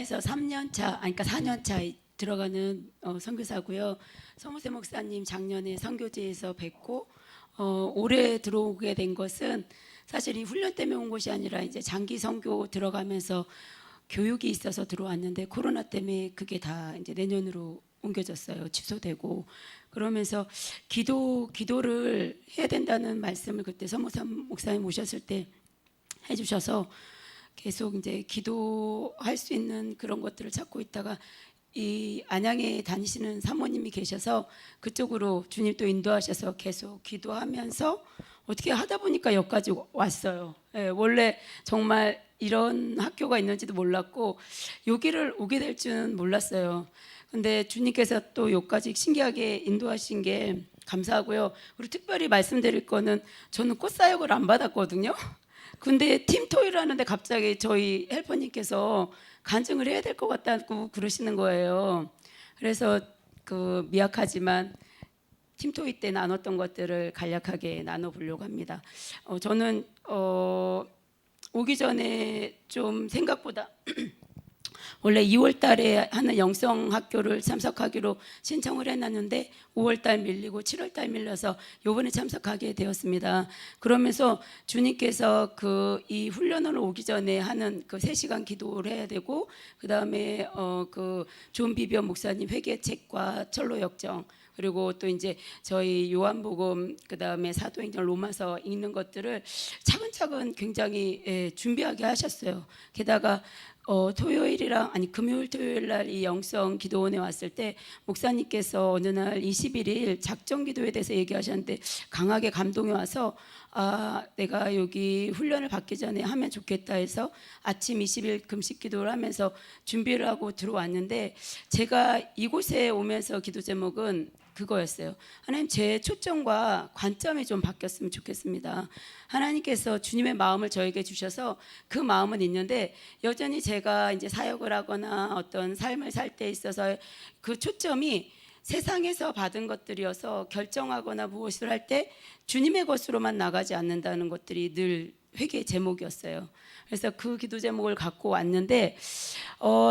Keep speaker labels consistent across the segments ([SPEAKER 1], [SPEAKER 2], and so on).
[SPEAKER 1] 그래서 3년 차, 아니 그러니까 4년 차 들어가는 선교사고요. 서무세 목사님 작년에 선교제에서 뵙고 올해 들어오게 된 것은 사실 이 훈련 때문에 온 것이 아니라 이제 장기 선교 들어가면서 교육이 있어서 들어왔는데 코로나 때문에 그게 다 이제 내년으로 옮겨졌어요. 취소되고. 그러면서 기도를 해야 된다는 말씀을 그때 서무세 목사님 오셨을 때 해주셔서 계속 이제 기도할 수 있는 그런 것들을 찾고 있다가 이 안양에 다니시는 사모님이 계셔서 그쪽으로 주님 또 인도하셔서 계속 기도하면서 어떻게 하다 보니까 여기까지 왔어요. 예, 원래 정말 이런 학교가 있는지도 몰랐고 여기를 오게 될 줄은 몰랐어요. 근데 주님께서 또 여기까지 신기하게 인도하신 게 감사하고요. 그리고 특별히 말씀드릴 거는 저는 꽃사역을 안 받았거든요. 근데 팀토이를 하는데 갑자기 저희 헬퍼님께서 간증을 해야 될 것 같다고 그러시는 거예요. 그래서 그 미약하지만 팀토이 때 나눴던 것들을 간략하게 나눠보려고 합니다. 저는 오기 전에 좀 생각보다 원래 2월 달에 하는 영성 학교를 참석하기로 신청을 해놨는데 5월 달 밀리고 7월 달 밀려서 요번에 참석하게 되었습니다. 그러면서 주님께서 그 이 훈련을 오기 전에 하는 그 3시간 기도를 해야 되고 그다음에 그 존 비비언 목사님 회개책과 철로 역정 그리고 또 이제 저희 요한복음 그다음에 사도행전 로마서 읽는 것들을 차근차근 굉장히 준비하게 하셨어요. 게다가 토요일이랑 아니 금요일 토요일 날 이 영성 기도원에 왔을 때 목사님께서 어느 날 21일 작정 기도에 대해서 얘기하셨는데 강하게 감동이 와서 내가 여기 훈련을 받기 전에 하면 좋겠다 해서 아침 20일 금식 기도를 하면서 준비를 하고 들어왔는데 제가 이곳에 오면서 기도 제목은 그거였어요. 하나님, 제 초점과 관점이 좀 바뀌었으면 좋겠습니다. 하나님께서 주님의 마음을 저에게 주셔서 그 마음은 있는데 여전히 제가 이제 사역을 하거나 어떤 삶을 살 때 있어서 그 초점이 세상에서 받은 것들이어서 결정하거나 무엇을 할 때 주님의 것으로만 나가지 않는다는 것들이 늘 회개의 제목이었어요. 그래서 그 기도 제목을 갖고 왔는데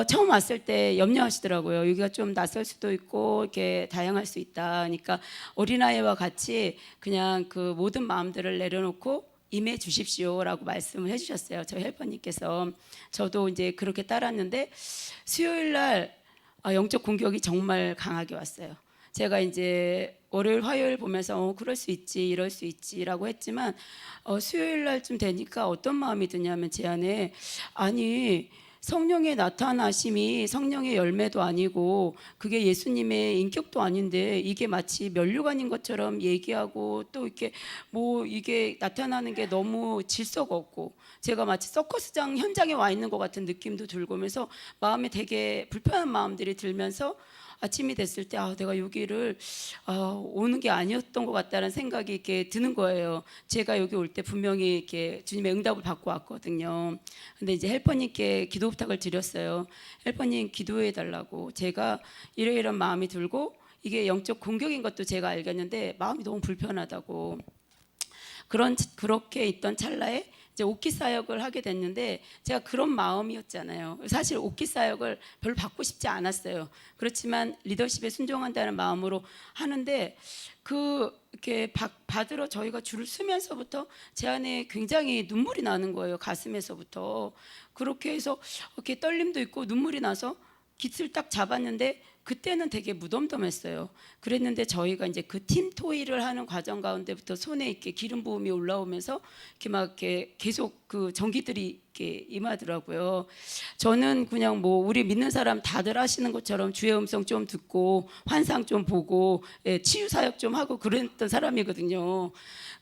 [SPEAKER 1] 처음 왔을 때 염려하시더라고요. 여기가 좀 낯설 수도 있고 이렇게 다양할 수 있다. 그러니까 어린아이와 같이 그냥 그 모든 마음들을 내려놓고 임해 주십시오라고 말씀을 해주셨어요. 저희 헬퍼님께서. 저도 이제 그렇게 따랐는데 수요일 날 영적 공격이 정말 강하게 왔어요. 제가 이제 월요일 화요일 보면서 그럴 수 있지 이럴 수 있지라고 했지만 수요일 날쯤 되니까 어떤 마음이 드냐면 제 안에 아니 성령의 나타나심이 성령의 열매도 아니고 그게 예수님의 인격도 아닌데 이게 마치 면류관인 것처럼 얘기하고 또 이렇게 뭐 이게 나타나는 게 너무 질서가 없고 제가 마치 서커스장 현장에 와 있는 것 같은 느낌도 들고 하면서 마음에 되게 불편한 마음들이 들면서 아침이 됐을 때 내가 여기를 오는 게 아니었던 것 같다는 생각이 이렇게 드는 거예요. 제가 여기 올 때 분명히 이렇게 주님의 응답을 받고 왔거든요. 근데 이제 헬퍼님께 기도 부탁을 드렸어요. 헬퍼님 기도해 달라고. 제가 이러이런 마음이 들고 이게 영적 공격인 것도 제가 알겠는데 마음이 너무 불편하다고. 그렇게 있던 찰나에 이제 옥기 사역을 하게 됐는데 제가 그런 마음이었잖아요. 사실 옥기 사역을 별로 받고 싶지 않았어요. 그렇지만 리더십에 순종한다는 마음으로 하는데 이렇게 받으러 저희가 줄을 서면서부터 제 안에 굉장히 눈물이 나는 거예요. 가슴에서부터. 그렇게 해서 이렇게 떨림도 있고 눈물이 나서 깃을 딱 잡았는데 그때는 되게 무덤덤했어요. 그랬는데 저희가 이제 그 팀 토의를 하는 과정 가운데부터 손에 이렇게 기름 부음이 올라오면서 이렇게 막 이렇게 계속 그 전기들이 이렇게 임하더라고요. 저는 그냥 뭐 우리 믿는 사람 다들 하시는 것처럼 주의 음성 좀 듣고 환상 좀 보고 치유 사역 좀 하고 그랬던 사람이거든요.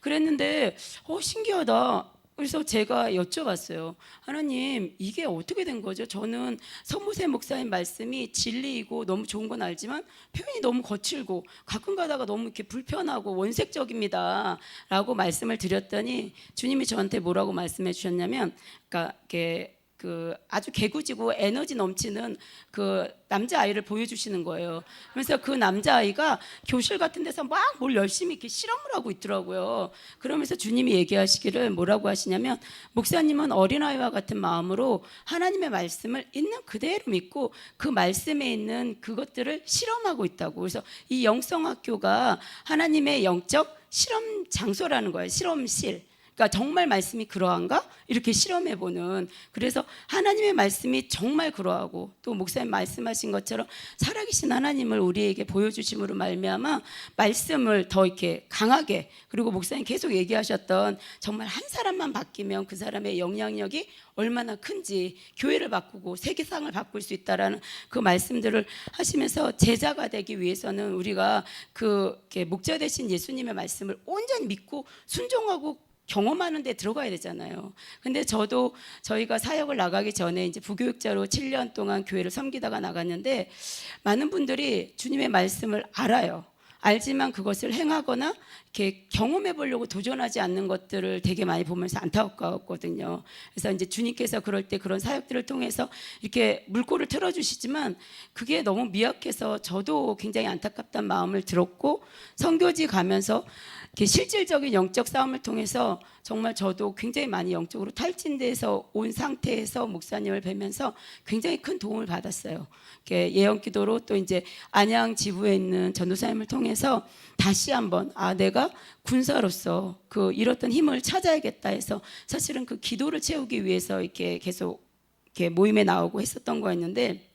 [SPEAKER 1] 그랬는데 신기하다. 그래서 제가 여쭤봤어요. 하나님, 이게 어떻게 된 거죠? 저는 서무세 목사님 말씀이 진리이고 너무 좋은 건 알지만 표현이 너무 거칠고 가끔 가다가 너무 이렇게 불편하고 원색적입니다. 라고 말씀을 드렸더니 주님이 저한테 뭐라고 말씀해 주셨냐면, 그러니까 이렇게 그 아주 개구지고 에너지 넘치는 그 남자아이를 보여주시는 거예요. 그래서 그 남자아이가 교실 같은 데서 막 뭘 열심히 이렇게 실험을 하고 있더라고요. 그러면서 주님이 얘기하시기를 뭐라고 하시냐면, 목사님은 어린아이와 같은 마음으로 하나님의 말씀을 있는 그대로 믿고 그 말씀에 있는 그것들을 실험하고 있다고. 그래서 이 영성학교가 하나님의 영적 실험 장소라는 거예요. 실험실. 그러니까 정말 말씀이 그러한가? 이렇게 실험해보는. 그래서 하나님의 말씀이 정말 그러하고, 또 목사님 말씀하신 것처럼 살아계신 하나님을 우리에게 보여주심으로 말미암아 말씀을 더 이렇게 강하게, 그리고 목사님 계속 얘기하셨던 정말 한 사람만 바뀌면 그 사람의 영향력이 얼마나 큰지, 교회를 바꾸고 세계상을 바꿀 수 있다라는 그 말씀들을 하시면서, 제자가 되기 위해서는 우리가 그 목자 되신 예수님의 말씀을 온전히 믿고 순종하고 경험하는 데 들어가야 되잖아요. 근데 저도 저희가 사역을 나가기 전에 이제 부교육자로 7년 동안 교회를 섬기다가 나갔는데, 많은 분들이 주님의 말씀을 알아요. 알지만 그것을 행하거나 이렇게 경험해 보려고 도전하지 않는 것들을 되게 많이 보면서 안타까웠거든요. 그래서 이제 주님께서 그럴 때 그런 사역들을 통해서 이렇게 물꼬를 틀어주시지만 그게 너무 미약해서 저도 굉장히 안타깝다는 마음을 들었고, 선교지 가면서 이렇게 실질적인 영적 싸움을 통해서 정말 저도 굉장히 많이 영적으로 탈진돼서 온 상태에서 목사님을 뵈면서 굉장히 큰 도움을 받았어요. 예언기도로 또 이제 안양 지부에 있는 전도사님을 통해서 다시 한번 내가 군사로서 그 잃었던 힘을 찾아야겠다 해서, 사실은 그 기도를 채우기 위해서 이렇게 계속 이렇게 모임에 나오고 했었던 거였는데,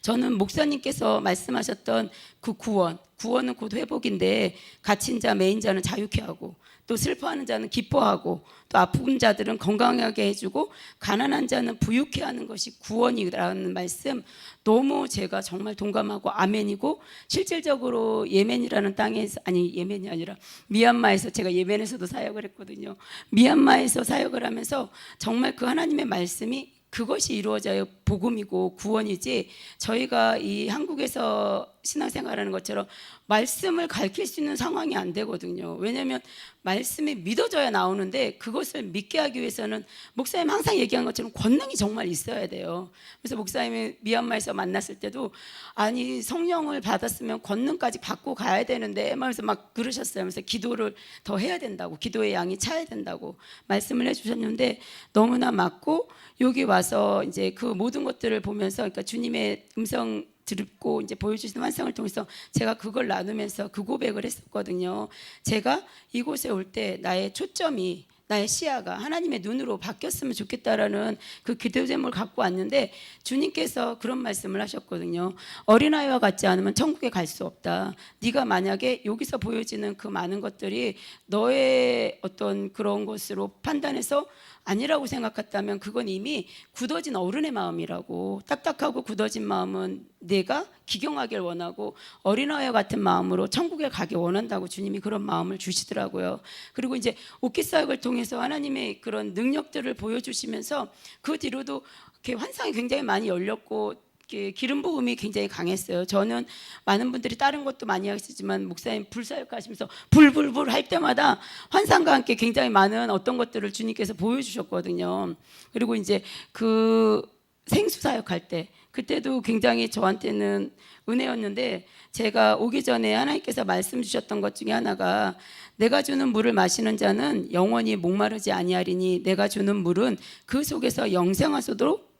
[SPEAKER 1] 저는 목사님께서 말씀하셨던 그 구원은 곧 회복인데, 갇힌 자, 매인 자는 자유케 하고, 또 슬퍼하는 자는 기뻐하고, 또 아픈 자들은 건강하게 해주고, 가난한 자는 부유케 하는 것이 구원이라는 말씀, 너무 제가 정말 동감하고 아멘이고, 실질적으로 예멘이라는 땅에서, 아니 예멘이 아니라 미얀마에서, 제가 예멘에서도 사역을 했거든요. 미얀마에서 사역을 하면서 정말 그 하나님의 말씀이 그것이 이루어져야 복음이고 구원이지, 저희가 이 한국에서 신앙생활하는 것처럼 말씀을 가르칠 수 있는 상황이 안 되거든요. 왜냐하면 말씀이 믿어져야 나오는데, 그것을 믿게 하기 위해서는 목사님 항상 얘기한 것처럼 권능이 정말 있어야 돼요. 그래서 목사님이 미얀마에서 만났을 때도, 아니 성령을 받았으면 권능까지 받고 가야 되는데 하면서 막 그러셨어요. 그래서 기도를 더 해야 된다고, 기도의 양이 차야 된다고 말씀을 해주셨는데, 너무나 맞고, 여기 와서 이제 그 모든 것들을 보면서, 그러니까 주님의 음성 듣고 이제 보여주신 환상을 통해서 제가 그걸 나누면서 그 고백을 했었거든요. 제가 이곳에 올 때 나의 초점이, 나의 시야가 하나님의 눈으로 바뀌었으면 좋겠다라는 그 기도 제목을 갖고 왔는데, 주님께서 그런 말씀을 하셨거든요. 어린아이와 같지 않으면 천국에 갈 수 없다. 네가 만약에 여기서 보여지는 그 많은 것들이 너의 어떤 그런 것으로 판단해서 아니라고 생각했다면, 그건 이미 굳어진 어른의 마음이라고. 딱딱하고 굳어진 마음은 내가 기경하길 원하고, 어린아이와 같은 마음으로 천국에 가길 원한다고 주님이 그런 마음을 주시더라고요. 그리고 이제 옥기사역을 통해서 하나님의 그런 능력들을 보여주시면서, 그 뒤로도 이렇게 환상이 굉장히 많이 열렸고, 기름 부음이 굉장히 강했어요. 저는 많은 분들이 다른 것도 많이 하시지만, 목사님 불사역 하시면서 불불불 할 때마다 환상과 함께 굉장히 많은 어떤 것들을 주님께서 보여주셨거든요. 그리고 이제 그 생수사역 할 때, 그때도 굉장히 저한테는 은혜였는데, 제가 오기 전에 하나님께서 말씀 주셨던 것 중에 하나가, 내가 주는 물을 마시는 자는 영원히 목마르지 아니하리니 내가 주는 물은 그 속에서 영생하도록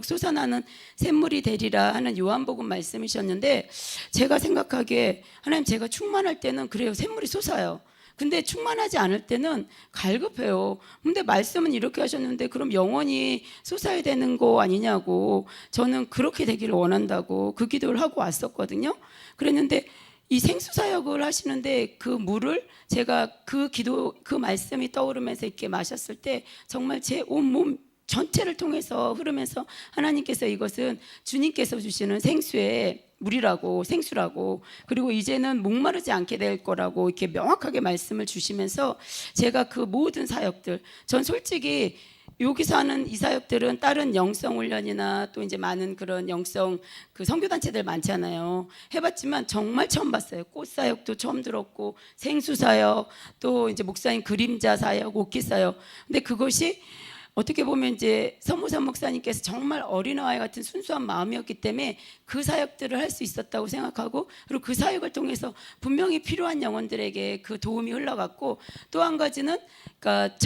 [SPEAKER 1] 솟아나는 샘물이 되리라 하는 요한복음 말씀이셨는데, 제가 생각하기에 하나님, 제가 충만할 때는 그래요, 샘물이 솟아요. 근데 충만하지 않을 때는 갈급해요. 근데 말씀은 이렇게 하셨는데, 그럼 영원히 솟아야 되는 거 아니냐고, 저는 그렇게 되기를 원한다고 그 기도를 하고 왔었거든요. 그랬는데 이 생수사역을 하시는데, 그 물을 제가 그 말씀이 떠오르면서 이렇게 마셨을 때, 정말 제 온몸 전체를 통해서 흐르면서 하나님께서 이것은 주님께서 주시는 생수의 물이라고, 생수라고, 그리고 이제는 목마르지 않게 될 거라고 이렇게 명확하게 말씀을 주시면서, 제가 그 모든 사역들, 전 솔직히 여기서 하는 이 사역들은 다른 영성 훈련이나 또 이제 많은 그런 영성 그 선교단체들 많잖아요. 해봤지만 정말 처음 봤어요. 꽃 사역도 처음 들었고, 생수 사역, 또 이제 목사님 그림자 사역, 옥기 사역. 근데 그것이 어떻게 보면 이제 서무선 목사님께서 정말 어린아이 같은 순수한 마음이었기 때문에 그 사역들을 할 수 있었다고 생각하고, 그리고 그 사역을 통해서 분명히 필요한 영혼들에게 그 도움이 흘러갔고, 또 한 가지는 그러니까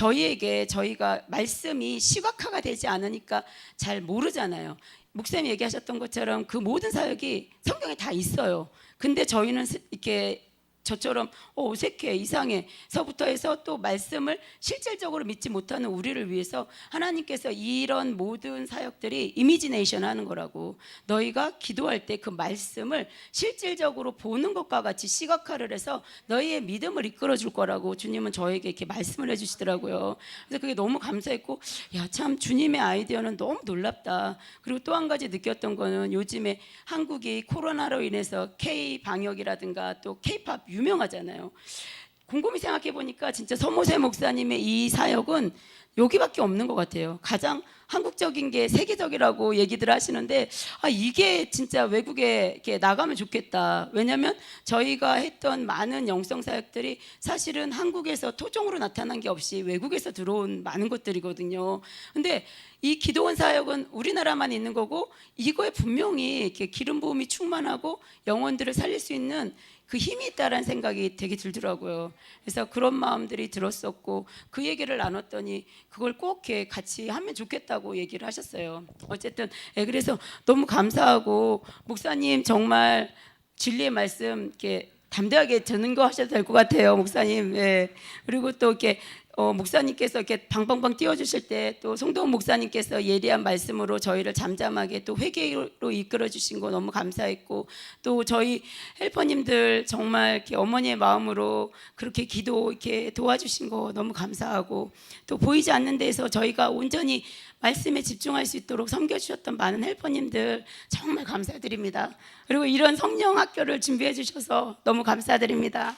[SPEAKER 1] 저희가 말씀이 시각화가 되지 않으니까 잘 모르잖아요. 목사님 얘기하셨던 것처럼 그 모든 사역이 성경에 다 있어요. 근데 저희는 이렇게 저처럼 어색해, 이상해 서부터 해서 또 말씀을 실질적으로 믿지 못하는 우리를 위해서 하나님께서 이런 모든 사역들이 이미지네이션 하는 거라고, 너희가 기도할 때 그 말씀을 실질적으로 보는 것과 같이 시각화를 해서 너희의 믿음을 이끌어 줄 거라고 주님은 저에게 이렇게 말씀을 해주시더라고요. 그래서 그게 너무 감사했고, 야, 참 주님의 아이디어는 너무 놀랍다. 그리고 또 한 가지 느꼈던 거는 요즘에 한국이 코로나로 인해서 K 방역이라든가 또 K-팝 유명하잖아요. 곰곰이 생각해 보니까 진짜 서모세 목사님의 이 사역은 여기밖에 없는 것 같아요. 가장 한국적인 게 세계적이라고 얘기들 하시는데, 이게 진짜 외국에 이렇게 나가면 좋겠다. 왜냐하면 저희가 했던 많은 영성 사역들이 사실은 한국에서 토종으로 나타난 게 없이 외국에서 들어온 많은 것들이거든요. 근데 이 기도원 사역은 우리나라만 있는 거고, 이거에 분명히 이렇게 기름 부음이 충만하고 영혼들을 살릴 수 있는 그 힘이 있다라는 생각이 되게 들더라고요. 그래서 그런 마음들이 들었었고, 그 얘기를 나눴더니 그걸 꼭 이렇게 같이 하면 좋겠다고 얘기를 하셨어요. 어쨌든 그래서 너무 감사하고, 목사님 정말 진리의 말씀 이렇게 담대하게 전거 하셔도 될 것 같아요, 목사님. 예. 그리고 또 이렇게 목사님께서 이렇게 방방방 띄워주실 때 또 송도훈 목사님께서 예리한 말씀으로 저희를 잠잠하게 또 회개로 이끌어 주신 거 너무 감사했고, 또 저희 헬퍼님들 정말 이렇게 어머니의 마음으로 그렇게 기도 이렇게 도와주신 거 너무 감사하고, 또 보이지 않는 데에서 저희가 온전히 말씀에 집중할 수 있도록 섬겨주셨던 많은 헬퍼님들 정말 감사드립니다. 그리고 이런 성령 학교를 준비해 주셔서 너무 감사드립니다.